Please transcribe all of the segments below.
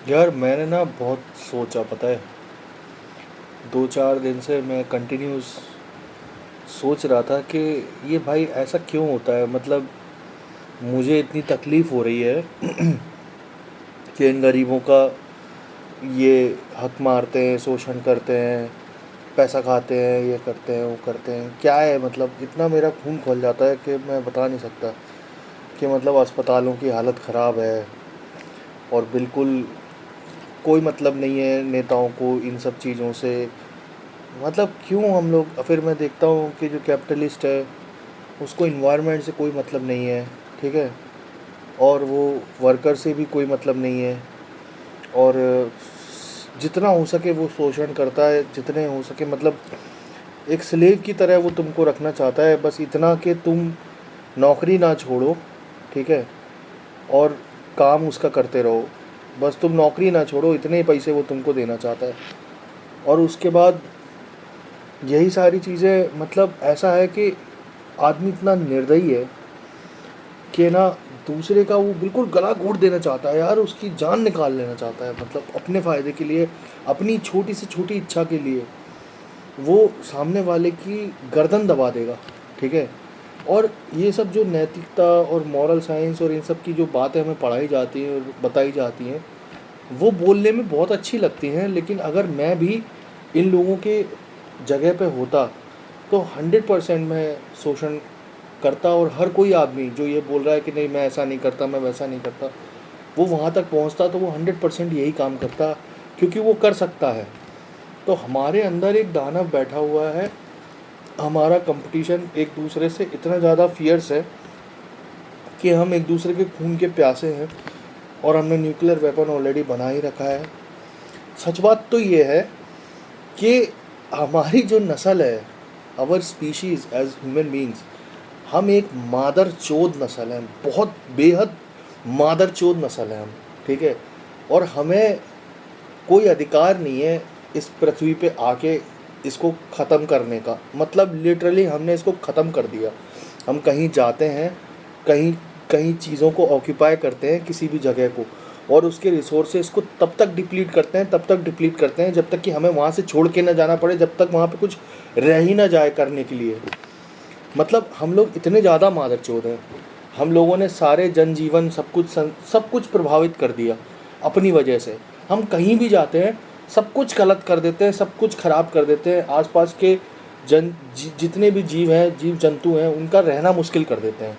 यार मैंने ना बहुत सोचा, पता है। 2-4 दिन से मैं कंटिन्यूस सोच रहा था कि ये भाई ऐसा क्यों होता है। मतलब मुझे इतनी तकलीफ़ हो रही है कि इन गरीबों का ये हक मारते हैं, शोषण करते हैं, पैसा खाते हैं, ये करते हैं, वो करते हैं। क्या है मतलब, इतना मेरा खून खौल जाता है कि मैं बता नहीं सकता। कि मतलब अस्पतालों की हालत ख़राब है और बिल्कुल कोई मतलब नहीं है नेताओं को इन सब चीज़ों से। मतलब क्यों हम लोग, फिर मैं देखता हूँ कि जो कैपिटलिस्ट है उसको इन्वायरमेंट से कोई मतलब नहीं है, ठीक है। और वो वर्कर से भी कोई मतलब नहीं है। और जितना हो सके वो शोषण करता है, जितने हो सके मतलब एक स्लेव की तरह वो तुमको रखना चाहता है, बस इतना कि तुम नौकरी ना छोड़ो, ठीक है। और काम उसका करते रहो, बस तुम नौकरी ना छोड़ो, इतने ही पैसे वो तुमको देना चाहता है। और उसके बाद यही सारी चीज़ें, मतलब ऐसा है कि आदमी इतना निर्दयी है कि ना दूसरे का वो बिल्कुल गला घोट देना चाहता है यार, उसकी जान निकाल लेना चाहता है, मतलब अपने फ़ायदे के लिए, अपनी छोटी से छोटी इच्छा के लिए वो सामने वाले की गर्दन दबा देगा, ठीक है। और ये सब जो नैतिकता और मॉरल साइंस और इन सब की जो बातें हमें पढ़ाई जाती हैं और बताई जाती हैं, वो बोलने में बहुत अच्छी लगती हैं, लेकिन अगर मैं भी इन लोगों के जगह पे होता तो 100% मैं शोषण करता। और हर कोई आदमी जो ये बोल रहा है कि नहीं मैं ऐसा नहीं करता, मैं वैसा नहीं करता, वो वहाँ तक पहुँचता तो वो 100% यही काम करता, क्योंकि वो कर सकता है। तो हमारे अंदर एक दानव बैठा हुआ है, हमारा कंपटीशन एक दूसरे से इतना ज़्यादा फियर्स है कि हम एक दूसरे के खून के प्यासे हैं। और हमने न्यूक्लियर वेपन ऑलरेडी बना ही रखा है। सच बात तो ये है कि हमारी जो नस्ल है, our species as human beings, हम एक मादर चोद नस्ल हैं, बहुत बेहद मादर चोद नस्ल है हम, ठीक है। और हमें कोई अधिकार नहीं है इस पृथ्वी पे आके इसको ख़त्म करने का। मतलब लिटरली हमने इसको ख़त्म कर दिया। हम कहीं जाते हैं, कहीं कहीं चीज़ों को ऑक्यूपाई करते हैं, किसी भी जगह को, और उसके रिसोर्सेज को तब तक डिप्लीट करते हैं, तब तक डिप्लीट करते हैं जब तक कि हमें वहाँ से छोड़ के ना जाना पड़े, जब तक वहाँ पे कुछ रह ही ना जाए करने के लिए। मतलब हम लोग इतने ज़्यादा मादरचोद हैं, हम लोगों ने सारे जनजीवन सब कुछ प्रभावित कर दिया अपनी वजह से। हम कहीं भी जाते हैं सब कुछ गलत कर देते हैं, सब कुछ ख़राब कर देते हैं, आसपास के जितने भी जीव हैं, जीव जंतु हैं, उनका रहना मुश्किल कर देते हैं।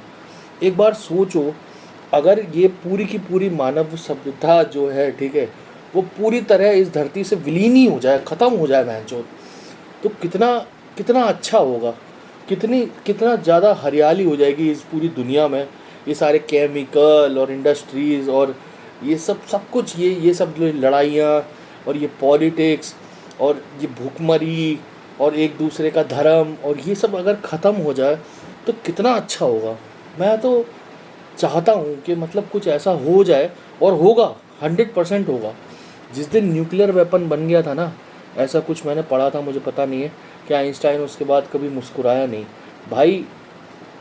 एक बार सोचो, अगर ये पूरी की पूरी मानव सभ्यता जो है, ठीक है, वो पूरी तरह इस धरती से विलीन ही हो जाए, ख़त्म हो जाए भैंचोद, तो कितना कितना अच्छा होगा। कितना ज़्यादा हरियाली हो जाएगी इस पूरी दुनिया में। ये सारे केमिकल और इंडस्ट्रीज़ और ये सब कुछ, ये सब जो लड़ाइयाँ और ये पॉलिटिक्स और ये भूखमरी और एक दूसरे का धर्म और ये सब अगर ख़त्म हो जाए तो कितना अच्छा होगा। मैं तो चाहता हूँ कि मतलब कुछ ऐसा हो जाए, और होगा, 100% होगा। जिस दिन न्यूक्लियर वेपन बन गया था ना, ऐसा कुछ मैंने पढ़ा था, मुझे पता नहीं है कि आइंस्टाइन उसके बाद कभी मुस्कुराया नहीं। भाई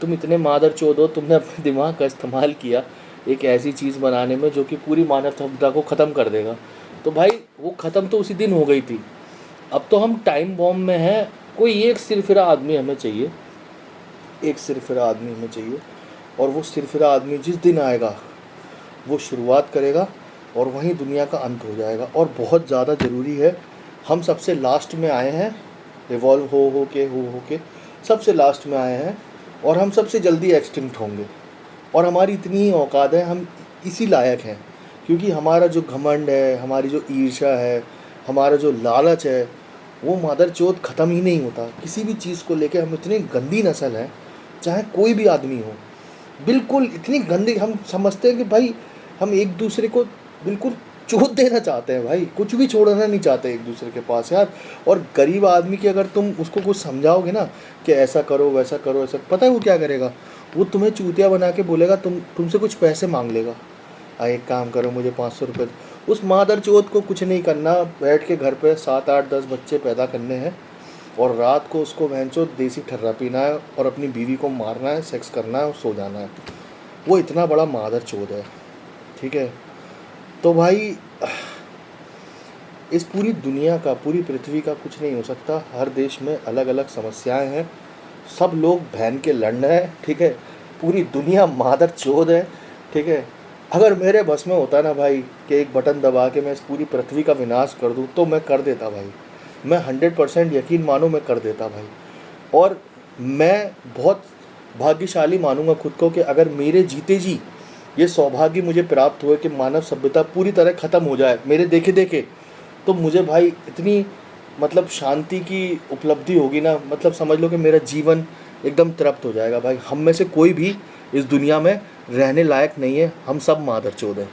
तुम इतने मादर चोद हो, तुमने अपने दिमाग का इस्तेमाल किया एक ऐसी चीज़ बनाने में जो कि पूरी मानव सभ्यता को ख़त्म कर देगा। तो भाई वो ख़त्म तो उसी दिन हो गई थी। अब तो हम टाइम बॉम्ब में हैं। कोई एक सिरफिरा आदमी हमें चाहिए, एक सिरफिरा आदमी हमें चाहिए। और वो सिरफिरा आदमी जिस दिन आएगा वो शुरुआत करेगा और वहीं दुनिया का अंत हो जाएगा। और बहुत ज़्यादा ज़रूरी है, हम सबसे लास्ट में आए हैं, इवॉल्व हो के सबसे लास्ट में आए हैं, और हम सबसे जल्दी एक्सटिंक्ट होंगे। और हमारी इतनी ही औकात है, हम इसी लायक हैं, क्योंकि हमारा जो घमंड है, हमारी जो ईर्ष्या है, हमारा जो लालच है, वो मादर चोत ख़त्म ही नहीं होता। किसी भी चीज़ को लेके हम इतनी गंदी नस्ल हैं, चाहे कोई भी आदमी हो, बिल्कुल इतनी गंदी। हम समझते हैं कि भाई हम एक दूसरे को बिल्कुल चोट देना चाहते हैं, भाई कुछ भी छोड़ना नहीं चाहते एक दूसरे के पास यार। और गरीब आदमी की अगर तुम उसको कुछ समझाओगे ना कि ऐसा करो वैसा करो, ऐसा, पता है वो क्या करेगा? वो तुम्हें चूतिया बना के बोलेगा, तुमसे कुछ पैसे मांग लेगा। एक काम करो, मुझे 500 रुपये दो। उस मादर चोत को कुछ नहीं करना, बैठ के घर पे 7 8 10 बच्चे पैदा करने हैं, और रात को उसको भैंचो देसी ठर्रा पीना है और अपनी बीवी को मारना है, सेक्स करना है और सो जाना है। वो इतना बड़ा मादर चोद है, ठीक है। तो भाई इस पूरी दुनिया का, पूरी पृथ्वी का कुछ नहीं हो सकता। हर देश में अलग अलग समस्याएं हैं, सब लोग बहन के लड़ रहे हैं, ठीक है। पूरी दुनिया मादर चोद है, ठीक है। अगर मेरे बस में होता ना भाई कि एक बटन दबा के मैं इस पूरी पृथ्वी का विनाश कर दूं, तो मैं कर देता भाई। मैं 100% यकीन मानो, मैं कर देता भाई। और मैं बहुत भाग्यशाली मानूंगा खुद को कि अगर मेरे जीते जी ये सौभाग्य मुझे प्राप्त हुए कि मानव सभ्यता पूरी तरह ख़त्म हो जाए मेरे देखे देखे, तो मुझे भाई इतनी मतलब शांति की उपलब्धि होगी ना, मतलब समझ लो कि मेरा जीवन एकदम तृप्त हो जाएगा भाई। हम में से कोई भी इस दुनिया में रहने लायक नहीं है, हम सब मादरचोद हैं।